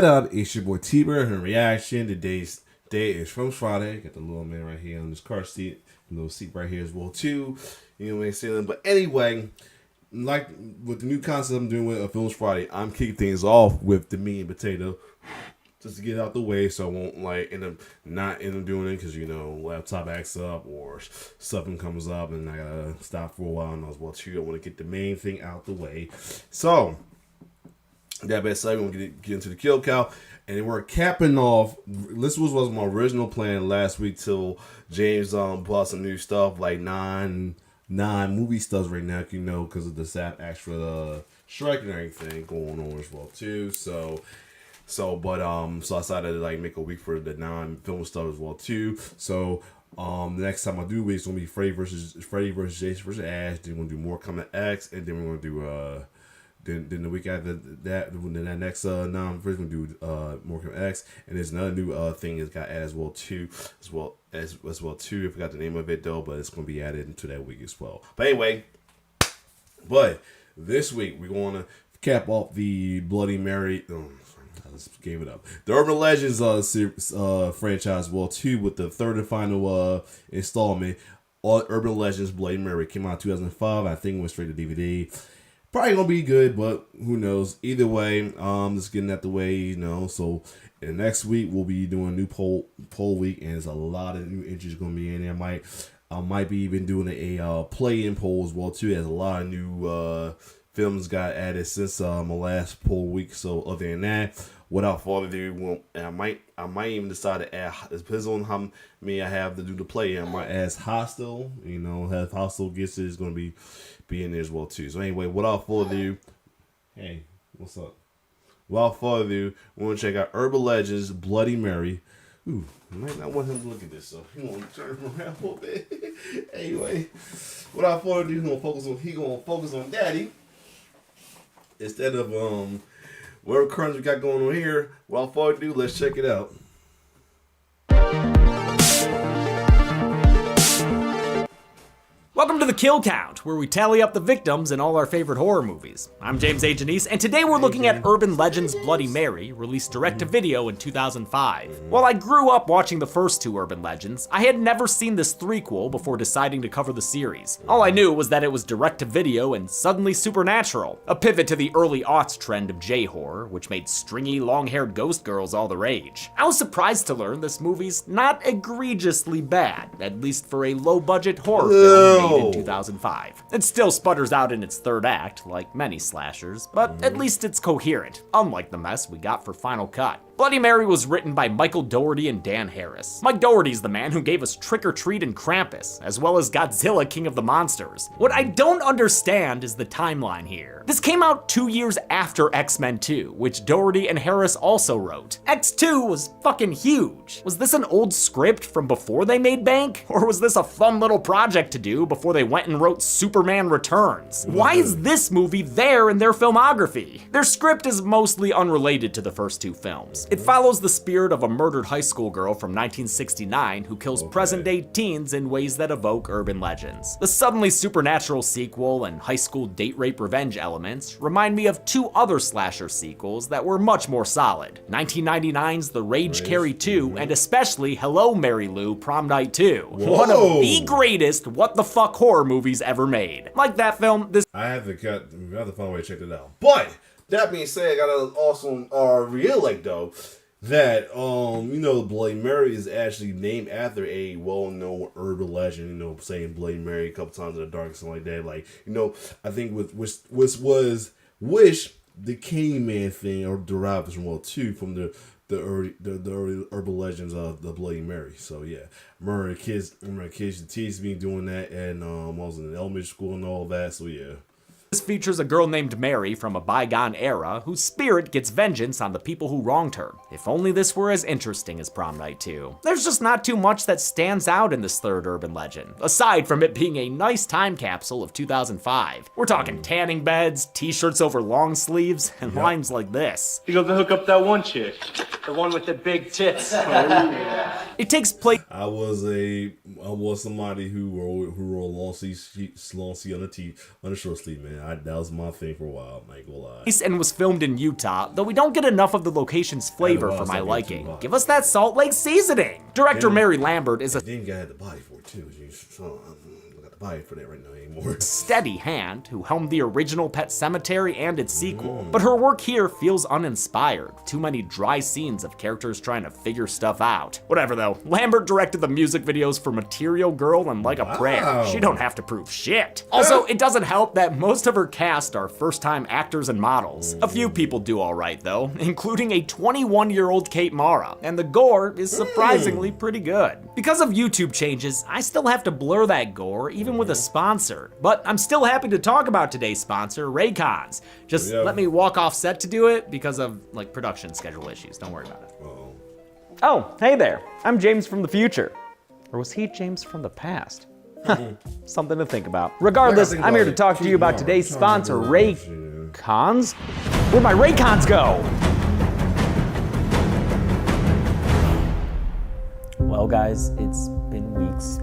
up? It's your boy T-Bird and reaction. Today's day is Films Friday. Got the little man right here on this car seat. The little seat right here as well too. You know what I'm saying? But anyway, like with the new concept I'm doing with Films Friday, I'm kicking things off with the meat and potato. Just to get it out the way, so I won't like end up doing it because laptop acts up or something comes up and I gotta stop for a while. And I was well too. I want to get the main thing out the way. So that being said, we're gonna get into the kill cow, and we're capping off. This was my original plan last week till James bought some new stuff like nine movie stuff right now, because of the SAP extra strike and everything going on as well too. So I decided to like make a week for the non-film stuff as well too. So the next time I do it's gonna be Freddy versus Jason versus Ash. Then we're gonna do more Coming X, and then we're gonna do then the week after that, then that next non-verse we're gonna do more Coming X, and there's another new thing that's got added as well too. I forgot the name of it though, but it's gonna be added into that week as well. But anyway, this week we're gonna cap off the Bloody Mary. I just gave it up. The Urban Legends franchise, well, too, with the third and final installment. Urban Legends Bloody Mary came out in 2005. I think it went straight to DVD. Probably gonna be good, but who knows? Either way, just getting that the way, So, and next week we'll be doing a new poll week, and there's a lot of new entries gonna be in there. I might be even doing a play-in poll as well too. There's a lot of new films got added since my last poll week. So other than that, without further ado, I might even decide to add. It depends on how many I have to do the play. I might add Hostel. Have Hostel gets it is going to be in there as well too. So anyway, without further ado, hey, what's up? Without further ado, we're gonna check out Urban Legends Bloody Mary. Ooh, I might not want him to look at this, so he gonna turn around a little bit. Anyway, without further ado, he gonna focus on Daddy instead of whatever currents we got going on here. Without further ado, let's check it out. Welcome to the Kill Count, where we tally up the victims in all our favorite horror movies. I'm James A. Janice, and today we're looking at Urban Legends Bloody Mary, released direct-to-video in 2005. While I grew up watching the first two Urban Legends, I had never seen this threequel before deciding to cover the series. All I knew was that it was direct-to-video and suddenly supernatural, a pivot to the early aughts trend of J-horror, which made stringy, long-haired ghost girls all the rage. I was surprised to learn this movie's not egregiously bad, at least for a low-budget horror film in 2005. It still sputters out in its third act, like many slashers, but at least it's coherent, unlike the mess we got for Final Cut. Bloody Mary was written by Michael Dougherty and Dan Harris. Mike Dougherty's the man who gave us Trick or Treat and Krampus, as well as Godzilla King of the Monsters. What I don't understand is the timeline here. This came out 2 years after X-Men 2, which Dougherty and Harris also wrote. X2 was fucking huge. Was this an old script from before they made bank? Or was this a fun little project to do before they went and wrote Superman Returns? Why is this movie there in their filmography? Their script is mostly unrelated to the first two films. It follows the spirit of a murdered high school girl from 1969 who kills present-day teens in ways that evoke urban legends. The suddenly supernatural sequel and high school date rape revenge elements remind me of two other slasher sequels that were much more solid. 1999's The Rage Carrie 2 and especially Hello Mary Lou Prom Night 2. Whoa. One of the greatest what the fuck horror movies ever made. Like that film, this I have to find a way to check it out. But that being said, I got an awesome reelect though that Bloody Mary is actually named after a well-known urban legend. Saying Bloody Mary a couple times in the dark, something like that. Like I think which was Wish the Candyman thing or derived from from the early urban legends of the Bloody Mary. So yeah, remember kids teased me doing that, and I was in elementary school and all that. So yeah. This features a girl named Mary from a bygone era whose spirit gets vengeance on the people who wronged her. If only this were as interesting as Prom Night 2. There's just not too much that stands out in this third urban legend, aside from it being a nice time capsule of 2005. We're talking tanning beds, t-shirts over long sleeves, and lines like this. You go hook up that one chick, the one with the big tits. It takes place. I was somebody who wore long sleeve on the short sleeve, man. man. That was my thing for a while. I ain't gonna lie. And was filmed in Utah, though we don't get enough of the location's flavor for my liking. Give us that Salt Lake seasoning. Director Mary Lambert is a Then guy had the body for it too. So I got the body for that right now anymore. steady hand who helmed the original Pet Sematary and its sequel, but her work here feels uninspired. Too many dry scenes of characters trying to figure stuff out. Whatever though, Lambert directed the music videos for Material Girl and Like a Prayer. She don't have to prove shit. Also, it doesn't help that most of her cast are first-time actors and models. A few people do alright though, including a 21-year-old Kate Mara, and the gore is surprisingly pretty good. Because of YouTube changes, I still have to blur that gore even with a sponsor, but I'm still happy to talk about today's sponsor, Raycons. Just let me walk off set to do it because of like production schedule issues. Don't worry about it. Oh, hey there. I'm James from the future. Or was he James from the past? Something to think about. Regardless, I'm here to talk to you about today's sponsor, Raycons. Where'd my Raycons go? Well, guys, it's been weeks.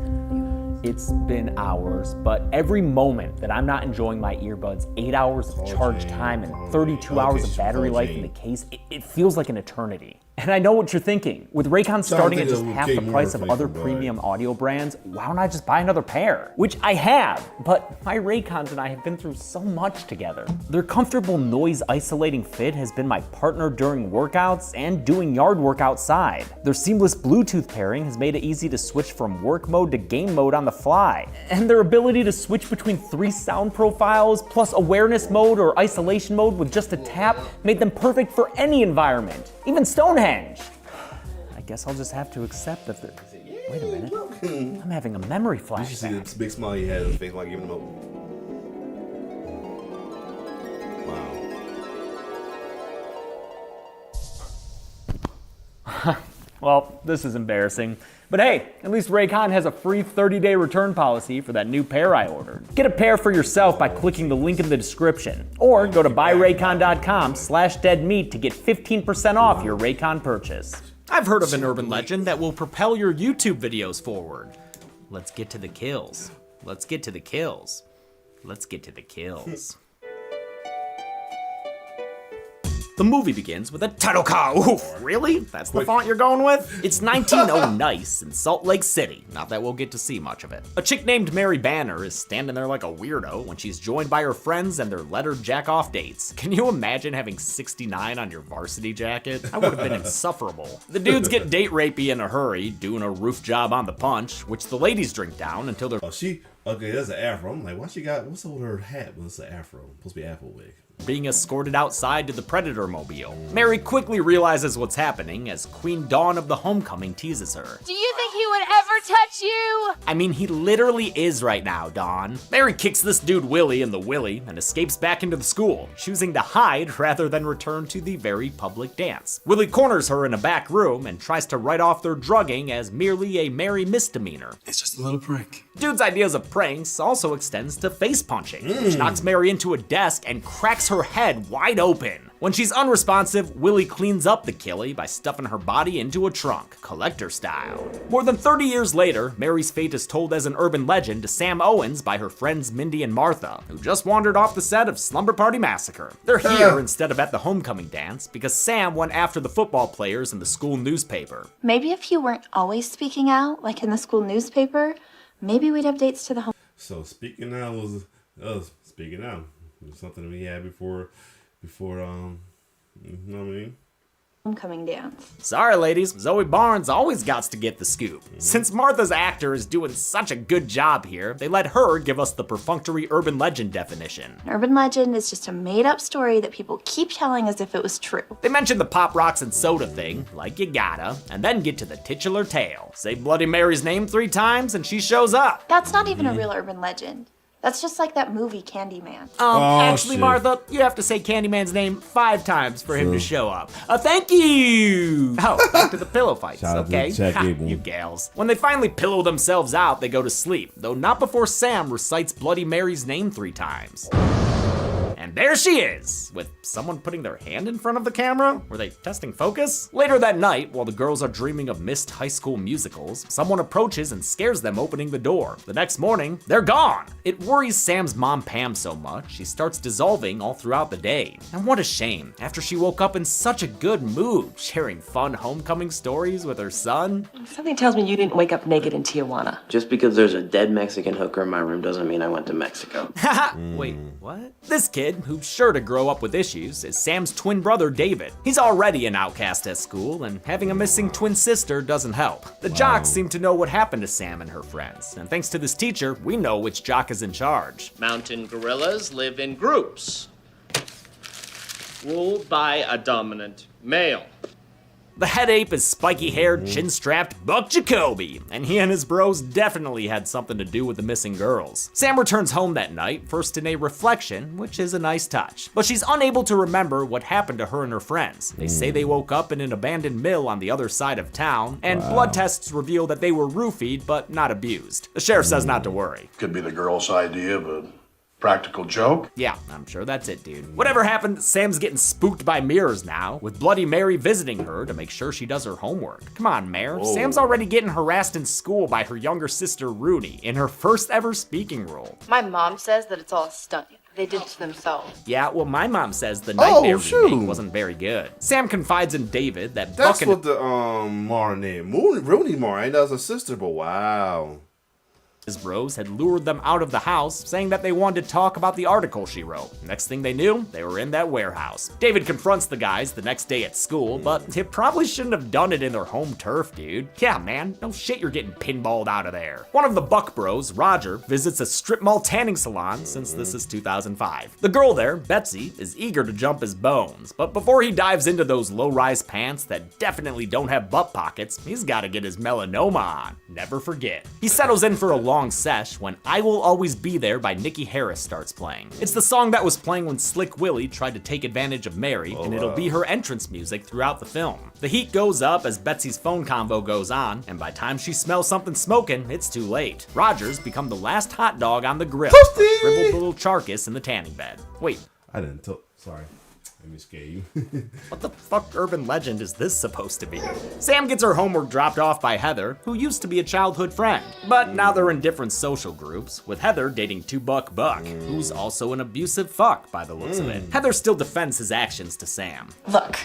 It's been hours, but every moment that I'm not enjoying my earbuds, 8 hours of charge time and 32 hours of battery life in the case, it feels like an eternity. And I know what you're thinking. With Raycons starting at just half the price of other premium audio brands, why don't I just buy another pair? Which I have, but my Raycons and I have been through so much together. Their comfortable noise isolating fit has been my partner during workouts and doing yard work outside. Their seamless Bluetooth pairing has made it easy to switch from work mode to game mode on the fly. And their ability to switch between 3 sound profiles plus awareness mode or isolation mode with just a tap made them perfect for any environment, even Stonehenge. I guess I'll just have to accept that wait a minute. I'm having a memory flashback. You should see this big smile he had on his face while giving him up. Wow. Well, this is embarrassing. But hey, at least Raycon has a free 30-day return policy for that new pair I ordered. Get a pair for yourself by clicking the link in the description, or go to buyraycon.com/deadmeat to get 15% off your Raycon purchase. I've heard of an urban legend that will propel your YouTube videos forward. Let's get to the kills. Let's get to the kills. Let's get to the kills. The movie begins with a title card. Oof, really? That's the font you're going with? It's 19 nice in Salt Lake City. Not that we'll get to see much of it. A chick named Mary Banner is standing there like a weirdo when she's joined by her friends and their lettered jack-off dates. Can you imagine having 69 on your varsity jacket? I would have been insufferable. The dudes get date rapey in a hurry, doing a roof job on the punch, which the ladies drink down until they're Okay, that's an afro. I'm like, what's up with her hat? Well, it's an afro. Supposed to be apple wig. being escorted outside to the Predator mobile. Mary quickly realizes what's happening as Queen Dawn of the Homecoming teases her. Do you think he would ever touch you? I mean, he literally is right now, Dawn. Mary kicks this dude Willie in the willy and escapes back into the school, choosing to hide rather than return to the very public dance. Willie corners her in a back room and tries to write off their drugging as merely a Mary misdemeanor. It's just a little prank. Dude's ideas of pranks also extends to face punching, which knocks Mary into a desk and cracks her head wide open. When she's unresponsive, Willie cleans up the killie by stuffing her body into a trunk, collector style. More than 30 years later, Mary's fate is told as an urban legend to Sam Owens by her friends Mindy and Martha, who just wandered off the set of Slumber Party Massacre. They're here instead of at the homecoming dance because Sam went after the football players in the school newspaper. Maybe if you weren't always speaking out, like in the school newspaper, maybe we'd have dates to the home. So speaking out was speaking out. It was something we had before you know what I mean? Homecoming dance. Sorry ladies, Zoe Barnes always gots to get the scoop. Since Martha's actor is doing such a good job here, they let her give us the perfunctory urban legend definition. An urban legend is just a made-up story that people keep telling as if it was true. They mention the pop rocks and soda thing, like you gotta, and then get to the titular tale. Say Bloody Mary's name 3 times and she shows up. That's not even a real urban legend. That's just like that movie Candyman. Actually, shit. Martha, you have to say Candyman's name 5 times for him to show up. Thank you! Oh, back to the pillow fights, Shout out to okay? Chad Ha, Gable. you gals. When they finally pillow themselves out, they go to sleep, though not before Sam recites Bloody Mary's name 3 times. and there she is, with someone putting their hand in front of the camera? Were they testing focus? Later that night, while the girls are dreaming of missed high school musicals, someone approaches and scares them opening the door. The next morning, they're gone. It worries Sam's mom Pam so much, she starts dissolving all throughout the day. And what a shame, after she woke up in such a good mood, sharing fun homecoming stories with her son. Something tells me you didn't wake up naked in Tijuana. Just because there's a dead Mexican hooker in my room doesn't mean I went to Mexico. Haha, wait, what? This kid, who's sure to grow up with issues, is Sam's twin brother David. He's already an outcast at school, and having a missing twin sister doesn't help. The jocks seem to know what happened to Sam and her friends, and thanks to this teacher, we know which jock is in charge. Mountain gorillas live in groups, ruled by a dominant male. The head ape is spiky-haired, chin-strapped Buck Jacoby, and he and his bros definitely had something to do with the missing girls. Sam returns home that night, first in a reflection, which is a nice touch. But she's unable to remember what happened to her and her friends. They say they woke up in an abandoned mill on the other side of town, and blood tests reveal that they were roofied, but not abused. The sheriff says not to worry. Could be the girl's idea of a practical joke. Yeah, I'm sure that's it, dude. Whatever happened, Sam's getting spooked by mirrors now, with Bloody Mary visiting her to make sure she does her homework. Come on, Mare. Sam's already getting harassed in school by her younger sister, Rudy, in her first ever speaking role. My mom says that it's all a stunt. They did it to themselves. Yeah, well, my mom says the Nightmare shoot. remake wasn't very good. Sam confides in David that That's Buck and what the Mara name. Rooney Mara. Ain't that was a sister, but wow. his bros had lured them out of the house, saying that they wanted to talk about the article she wrote. Next thing they knew, they were in that warehouse. David confronts the guys the next day at school, but they probably shouldn't have done it in their home turf, dude. Yeah, man, no shit you're getting pinballed out of there. One of the Buck bros, Roger, visits a strip mall tanning salon since this is 2005. The girl there, Betsy, is eager to jump his bones, but before he dives into those low-rise pants that definitely don't have butt pockets, he's gotta get his melanoma on. Never forget. He settles in for a long sesh when I Will Always Be There by Nikki Harris starts playing. It's the song that was playing when Slick Willie tried to take advantage of Mary, and it'll be her entrance music throughout the film. The heat goes up as Betsy's phone convo goes on, and by the time she smells something smoking, it's too late. Roger's become the last hot dog on the grill, a shriveled little charcass in the tanning bed. Wait, I didn't tell. Sorry. Let me scare you. what the fuck urban legend is this supposed to be? Sam gets her homework dropped off by Heather, who used to be a childhood friend. But now they're in different social groups, with Heather dating 2Buck Buck, who's also an abusive fuck by the looks of it. Heather still defends his actions to Sam. Look,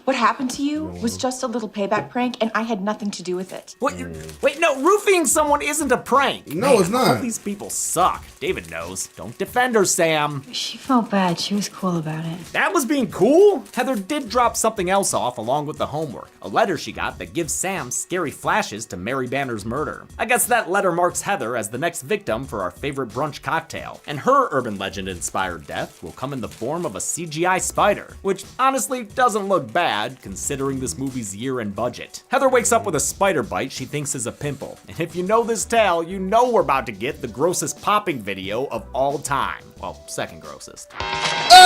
what happened to you was just a little payback prank, and I had nothing to do with it. What? Wait, no, roofing someone isn't a prank. No, it's not. All these people suck. David knows. Don't defend her, Sam. She felt bad. She was cool about it. That was being cool? Heather did drop something else off along with the homework. A letter she got that gives Sam scary flashes to Mary Banner's murder. I guess that letter marks Heather as the next victim for our favorite brunch cocktail. And her urban legend inspired death will come in the form of a CGI spider, which honestly doesn't look bad considering this movie's year-end budget. Heather wakes up with a spider bite she thinks is a pimple. And if you know this tale, you know we're about to get the grossest popping video of all time. Well, second grossest. It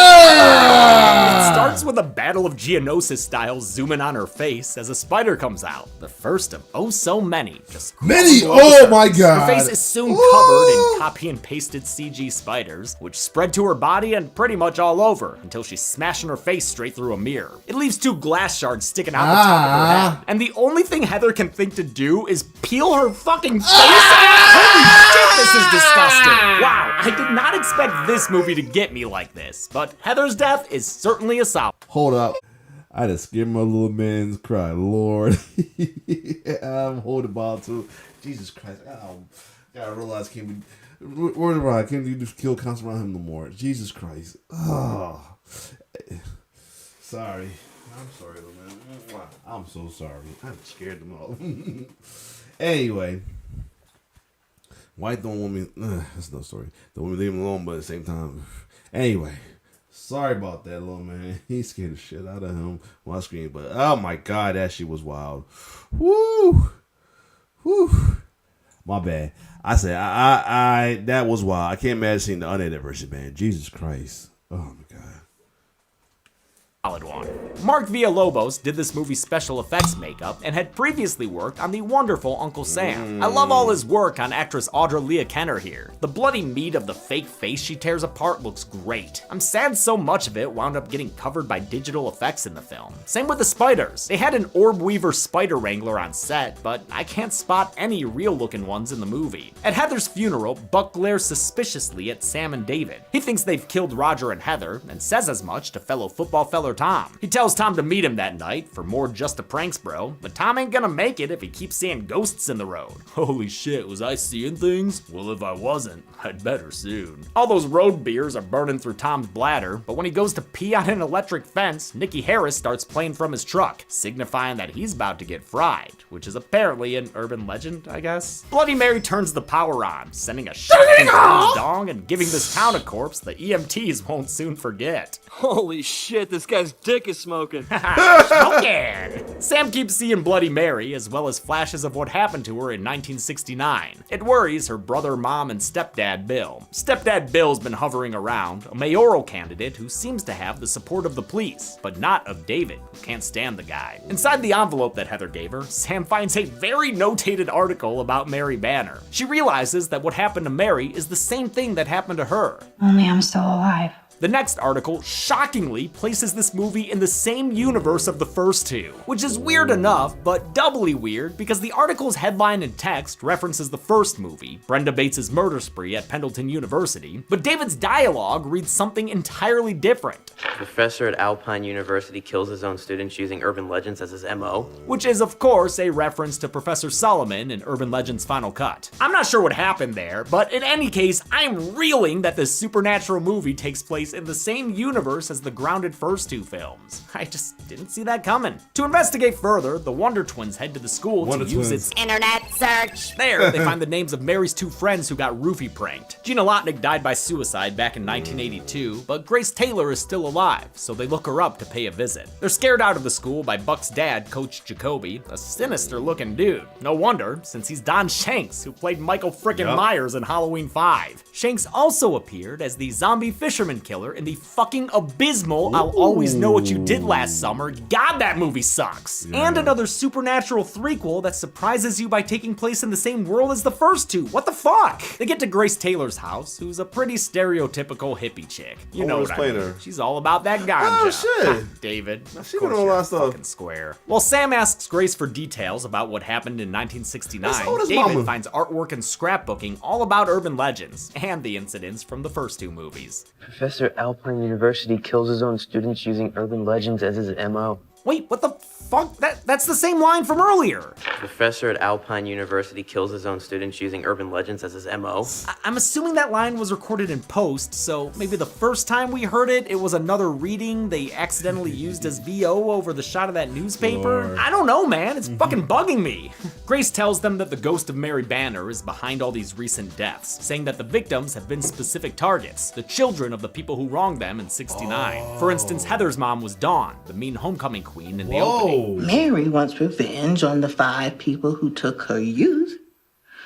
starts with a Battle of Geonosis style zooming on her face as a spider comes out. The first of oh so many. Just Many? crawling Oh over my her. God. Her face is soon covered in copy and pasted CG spiders, which spread to her body and pretty much all over until she's smashing her face straight through a mirror. It leaves two glass shards sticking out the top of her head. And the only thing Heather can think to do is peel her fucking face off. Holy shit, this is disgusting. Wow, I did not expect this movie to get me like this, but Heather's death is certainly a solid. Hold up. I just scared my little man's cry. Lord. I'm holding ball too. Jesus Christ. Gotta realize can't be worried about it. Can't you just kill constant around him no more. Jesus Christ. Oh. Sorry. I'm sorry, little man. I'm so sorry. I'm scared them all. Anyway. White don't want me. That's no story. Don't want me to leave him alone, but at the same time. Anyway. Sorry about that, little man. He scared the shit out of him while screaming. But oh my God, that shit was wild. Woo! Woo! My bad. I said I that was wild. I can't imagine seeing the unedited version, man. Jesus Christ. Oh my God. solid one. Mark Villalobos did this movie's special effects makeup and had previously worked on the wonderful Uncle Sam. I love all his work on actress Audra Leah Kenner here. The bloody meat of the fake face she tears apart looks great. I'm sad so much of it wound up getting covered by digital effects in the film. Same with the spiders. They had an Orb Weaver spider wrangler on set, but I can't spot any real looking ones in the movie. At Heather's funeral, Buck glares suspiciously at Sam and David. He thinks they've killed Roger and Heather, and says as much to fellow football feller Tom. He tells Tom to meet him that night for more Just a Pranks Bro, but Tom ain't gonna make it if he keeps seeing ghosts in the road. Holy shit, was I seeing things? Well, if I wasn't, I'd better soon. All those road beers are burning through Tom's bladder, but when he goes to pee on an electric fence, Nikki Harris starts playing from his truck, signifying that he's about to get fried, which is apparently an urban legend, I guess. Bloody Mary turns the power on, sending a shotgun from his dong and giving this town a corpse the EMTs won't soon forget. Holy shit, this guy's dick is smoking. Smoking! Sam keeps seeing Bloody Mary, as well as flashes of what happened to her in 1969. It worries her brother, mom, and stepdad Bill. Stepdad Bill's been hovering around, a mayoral candidate who seems to have the support of the police, but not of David, who can't stand the guy. Inside the envelope that Heather gave her, Sam finds a very notated article about Mary Banner. She realizes that what happened to Mary is the same thing that happened to her. Only I'm still alive. The next article shockingly places this movie in the same universe of the first two, which is weird enough, but doubly weird because the article's headline and text references the first movie, Brenda Bates' murder spree at Pendleton University, but David's dialogue reads something entirely different. Professor at Alpine University kills his own students using urban legends as his MO. Which is, of course, a reference to Professor Solomon in Urban Legends Final Cut. I'm not sure what happened there, but in any case, I'm reeling that this supernatural movie takes place in the same universe as the grounded first two films. I just didn't see that coming. To investigate further, the Wonder Twins head to the school Wonder to use Twins. its internet search. There, they find the names of Mary's two friends who got roofie pranked. Gina Lotnick died by suicide back in 1982, but Grace Taylor is still alive, so they look her up to pay a visit. They're scared out of the school by Buck's dad, Coach Jacoby, a sinister looking dude. No wonder, since he's Don Shanks, who played Michael frickin' Myers in Halloween 5. Shanks also appeared as the zombie fisherman killer in the fucking abysmal I'll Always Know What You Did Last Summer. God, that movie sucks. And another supernatural threequel that surprises you by taking place in the same world as the first two. What the fuck? They get to Grace Taylor's house, who's a pretty stereotypical hippie chick. You know what I mean. She's all about that ganja. Oh, shit. David. She been on a lot of stuff. Fucking square. While Sam asks Grace for details about what happened in 1969, That's old as David mama. finds artwork and scrapbooking all about urban legends and the incidents from the first two movies. Professor at Alpine University kills his own students using urban legends as his MO. Wait, what the fuck? That's the same line from earlier. Professor at Alpine University kills his own students using urban legends as his MO. I'm assuming that line was recorded in post, so maybe the first time we heard it, it was another reading they accidentally used as VO over the shot of that newspaper. Lord. I don't know, man. It's fucking bugging me. Grace tells them that the ghost of Mary Banner is behind all these recent deaths, saying that the victims have been specific targets, the children of the people who wronged them in 69. For instance, Heather's mom was Dawn, the mean homecoming queen in the opening. Mary wants revenge on the 5 people who took her youth,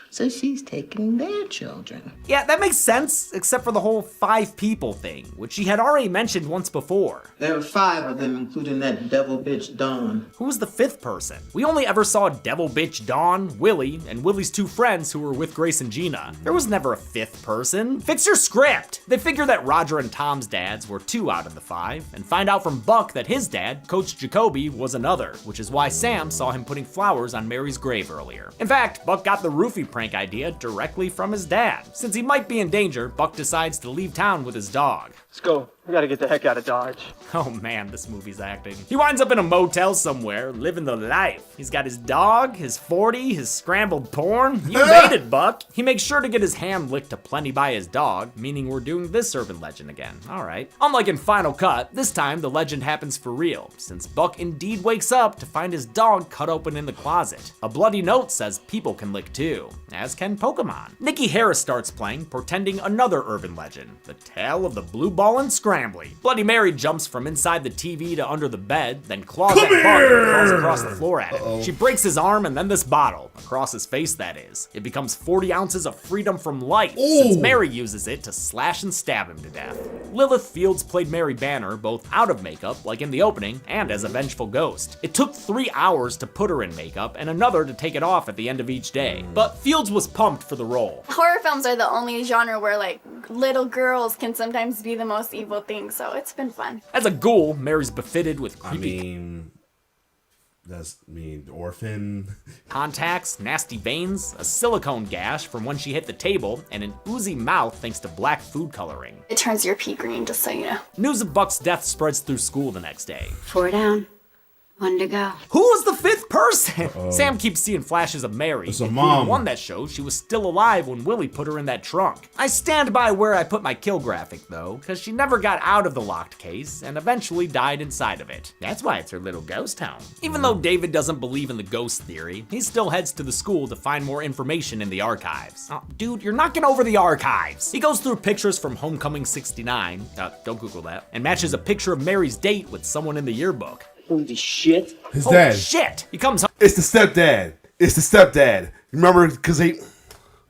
so she's taking their children. Yeah, that makes sense, except for the whole 5 people thing, which she had already mentioned once before. There were 5 of them, including that devil bitch Dawn. Who was the 5th person? We only ever saw devil bitch Dawn, Willie, and Willie's 2 friends who were with Grace and Gina. There was never a 5th person. Fix your script! They figure that Roger and Tom's dads were 2 out of the 5, and find out from Buck that his dad, Coach Jacoby, was another, which is why Sam saw him putting flowers on Mary's grave earlier. In fact, Buck got the roofie prank idea directly from his dad. Since he might be in danger, Buck decides to leave town with his dog. Let's go. We gotta get the heck out of Dodge. Oh man, this movie's acting. He winds up in a motel somewhere, living the life. He's got his dog, his 40, his scrambled porn. You made it, Buck. He makes sure to get his hand licked aplenty by his dog, meaning we're doing this urban legend again. All right. Unlike in Final Cut, this time the legend happens for real, since Buck indeed wakes up to find his dog cut open in the closet. A bloody note says people can lick too, as can Pokemon. Nikki Harris starts playing, portending another urban legend, the tale of the blue ball and scramble. family. Bloody Mary jumps from inside the TV to under the bed, then claws at Buck and crawls across the floor at him. She breaks his arm and then this bottle, across his face that is. It becomes 40 ounces of freedom from life, since Mary uses it to slash and stab him to death. Lilith Fields played Mary Banner both out of makeup, like in the opening, and as a vengeful ghost. It took 3 hours to put her in makeup and another to take it off at the end of each day, but Fields was pumped for the role. Horror films are the only genre where like little girls can sometimes be the most evil thing, so it's been fun. As a ghoul, Mary's befitted with creepy orphan contacts, nasty veins, a silicone gash from when she hit the table, and an oozy mouth thanks to black food coloring. It turns your pea green, just so you know. News of Buck's death spreads through school the next day. 4 down, 1 to go. Who was the 5th person? Sam keeps seeing flashes of Mary. It's a including mom. one that shows she was still alive when Willie put her in that trunk. I stand by where I put my kill graphic though, because she never got out of the locked case and eventually died inside of it. That's why it's her little ghost town. Even though David doesn't believe in the ghost theory, he still heads to the school to find more information in the archives. Oh, dude, you're knocking over the archives. He goes through pictures from Homecoming 69, don't Google that, and matches a picture of Mary's date with someone in the yearbook. Holy shit. His Oh dad. shit! He comes It's the stepdad. It's the stepdad. Remember, because they...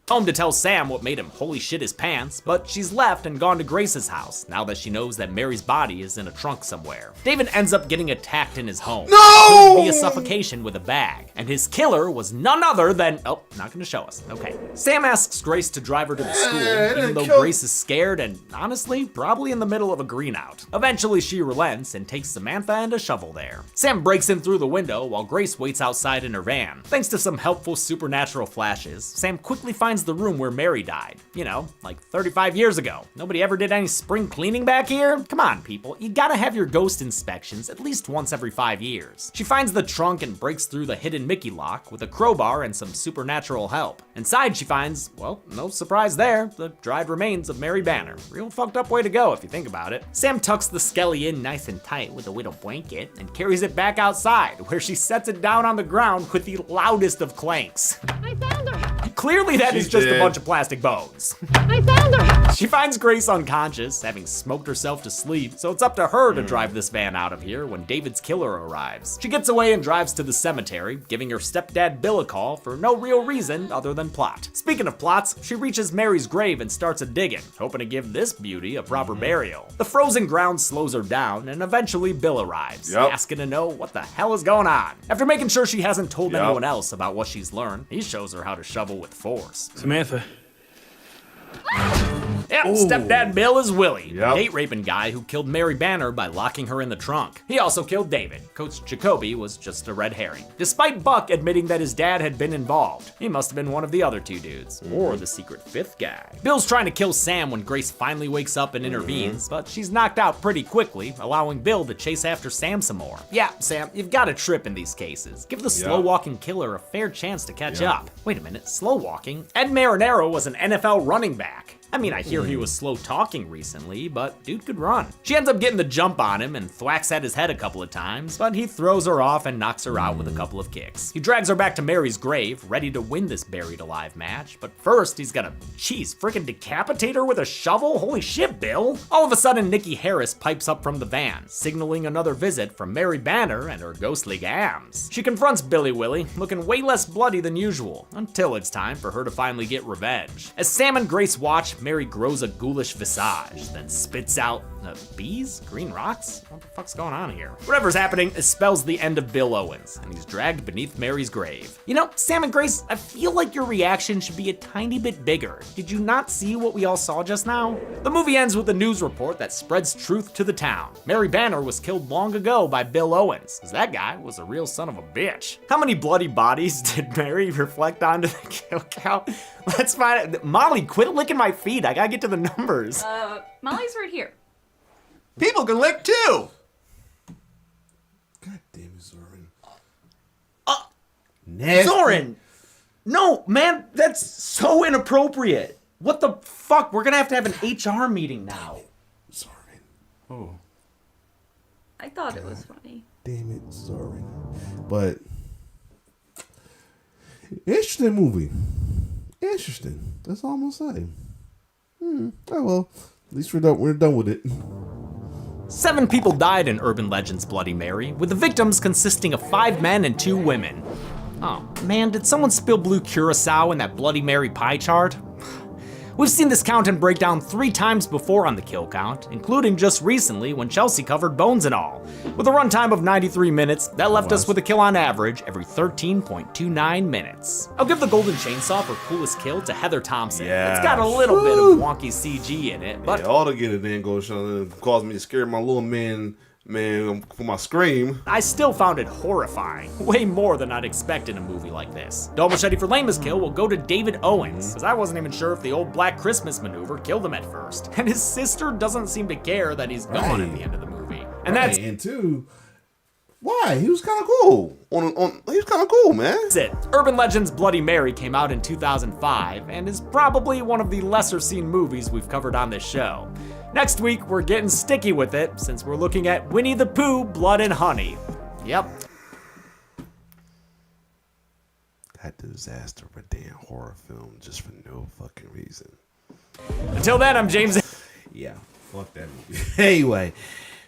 home to tell Sam what made him holy shit his pants, but she's left and gone to Grace's house now that she knows that Mary's body is in a trunk somewhere. David ends up getting attacked in his home. No! Via suffocation with a bag, and his killer was none other than, oh, not gonna show us, okay. Sam asks Grace to drive her to the school, even though Grace is scared and, honestly, probably in the middle of a green out. Eventually she relents and takes Samantha and a shovel there. Sam breaks in through the window while Grace waits outside in her van. Thanks to some helpful supernatural flashes, Sam quickly finds the room where Mary died. You know, like 35 years ago. Nobody ever did any spring cleaning back here? Come on, people, you gotta have your ghost inspections at least once every 5 years. She finds the trunk and breaks through the hidden Mickey lock with a crowbar and some supernatural help. Inside she finds, well, no surprise there, the dried remains of Mary Banner. Real fucked up way to go if you think about it. Sam tucks the skelly in nice and tight with a little blanket and carries it back outside, where she sets it down on the ground with the loudest of clanks. I found her! Clearly that is just a bunch of plastic bones. I found her! She finds Grace unconscious, having smoked herself to sleep, so it's up to her to drive this van out of here when David's killer arrives. She gets away and drives to the cemetery, giving her stepdad Bill a call for no real reason other than plot. Speaking of plots, she reaches Mary's grave and starts a digging, hoping to give this beauty a proper burial. The frozen ground slows her down, and eventually Bill arrives, asking to know what the hell is going on. After making sure she hasn't told anyone else about what she's learned, he shows her how to shovel with force. Samantha. Yep, stepdad Bill is Willie, the date-raping guy who killed Mary Banner by locking her in the trunk. He also killed David. Coach Jacoby was just a red herring. Despite Buck admitting that his dad had been involved, he must have been one of the other 2 dudes, or the secret 5th guy. Bill's trying to kill Sam when Grace finally wakes up and intervenes, but she's knocked out pretty quickly, allowing Bill to chase after Sam some more. Yeah, Sam, you've got to trip in these cases. Give the slow-walking killer a fair chance to catch up. Wait a minute, slow-walking? Ed Marinaro was an NFL running back. I mean, I hear he was slow talking recently, but dude could run. She ends up getting the jump on him and thwacks at his head a couple of times, but he throws her off and knocks her out with a couple of kicks. He drags her back to Mary's grave, ready to win this buried alive match, but first he's gonna, freaking decapitate her with a shovel? Holy shit, Bill! All of a sudden, Nikki Harris pipes up from the van, signaling another visit from Mary Banner and her ghostly gams. She confronts Billy Willie, looking way less bloody than usual, until it's time for her to finally get revenge. As Sam and Grace watch, Mary grows a ghoulish visage, then spits out bees? Green rocks? What the fuck's going on here? Whatever's happening, it spells the end of Bill Owens, and he's dragged beneath Mary's grave. You know, Sam and Grace, I feel like your reaction should be a tiny bit bigger. Did you not see what we all saw just now? The movie ends with a news report that spreads truth to the town. Mary Banner was killed long ago by Bill Owens, because that guy was a real son of a bitch. How many bloody bodies did Mary reflect onto the kill count? Let's find it. Molly, quit licking my feet. I gotta get to the numbers. Molly's right here. People can lick too. God damn it, Zoran. Zoran! No, man, that's so inappropriate. What the fuck? We're gonna have to have an HR meeting now. Zoran. Oh. I thought it was funny. Damn it, Zoran. But interesting movie. Interesting. That's all I'm gonna say. Oh well. At least we're done with it. 7 people died in Urban Legends Bloody Mary, with the victims consisting of 5 men and 2 women. Oh man, did someone spill blue curacao in that Bloody Mary pie chart? We've seen this count and breakdown 3 times before on the kill count, including just recently when Chelsea covered Bones and All. With a runtime of 93 minutes, that left us with a kill on average every 13.29 minutes. I'll give the Golden Chainsaw for coolest kill to Heather Thompson. Yeah. It's got a little bit of wonky CG in it, but Yeah, all to get it then goes caused me to scare my little man for my scream. I still found it horrifying. Way more than I'd expect in a movie like this. Double machete for lamest kill will go to David Owens, because I wasn't even sure if the old Black Christmas maneuver killed him at first. And his sister doesn't seem to care that he's gone at the end of the movie. And that's And two, why? He was kind of cool. He was kind of cool, man. it. Urban Legends Bloody Mary came out in 2005 and is probably one of the lesser seen movies we've covered on this show. Next week, we're getting sticky with it since we're looking at Winnie the Pooh, Blood and Honey. Yep. That disaster of a damn horror film just for no fucking reason. Until then, I'm James. Yeah, fuck that movie. Anyway,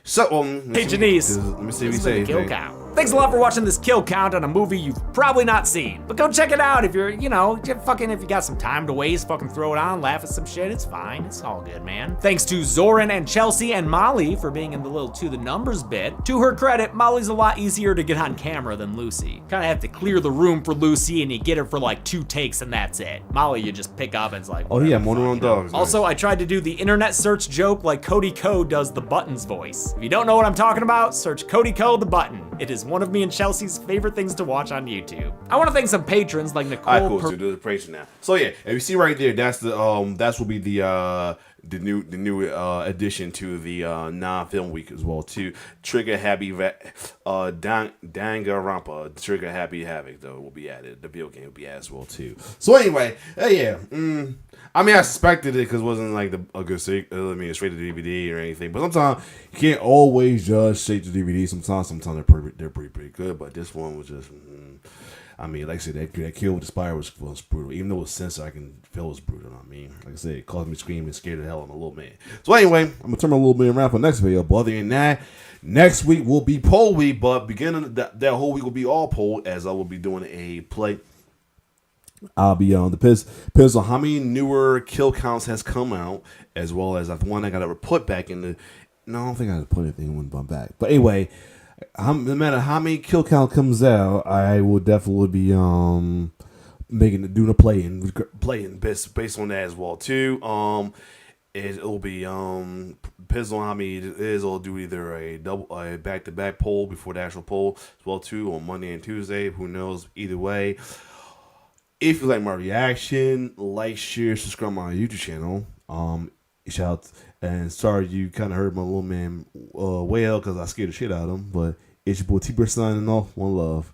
so Hey Janice, let me see what you this has say. been the Kill Count. Thanks a lot for watching this kill count on a movie you've probably not seen. But go check it out if you're, if you got some time to waste, fucking throw it on, laugh at some shit, it's fine. It's all good, man. Thanks to Zoran and Chelsea and Molly for being in the little To the Numbers bit. To her credit, Molly's a lot easier to get on camera than Lucy. Kinda have to clear the room for Lucy and you get her for like 2 takes and that's it. Molly, you just pick up and it's like, Oh yeah, Mono on Dogs. also, I tried to do the internet search joke like Cody Ko does the Buttons voice. If you don't know what I'm talking about, search Cody Ko the Button. It is one of me and Chelsea's favorite things to watch on YouTube. I want to thank some patrons like Nicole. Alright, cool. So do the praise now. So yeah, if you see right there, that's the that will be the new addition to the non-film week as well too. Trigger Happy Danganronpa Trigger Happy Havoc though will be added. The video game will be added as well too. So anyway, yeah. I mean, I suspected it because it wasn't like a good straight to DVD or anything. But sometimes you can't always judge straight to DVD. Sometimes they're pretty good. But this one was just, I mean, like I said, that kill with the spider was brutal. Even though it was censored, I can feel it was brutal. I mean, like I said, it caused me screaming and scared the hell out of my little man. So anyway, I'm gonna turn my little man around for the next video. But other than that, next week will be poll week. But beginning that whole week will be all poll, as I will be doing a play. I'll be on depends on how many newer kill counts has come out, as well as one I got to put back in the. No, I don't think I got to put anything in one back. But anyway, no matter how many kill count comes out, I will definitely be doing a playing based on that as well too. It'll be depends on how many it is. I'll do either a back-to-back poll before the actual poll as well too on Monday and Tuesday. Who knows? Either way. If you like my reaction, like, share, subscribe to my YouTube channel. Shout out, and sorry you kind of heard my little man wail because I scared the shit out of him. But it's your boy T-Bird signing off. One love.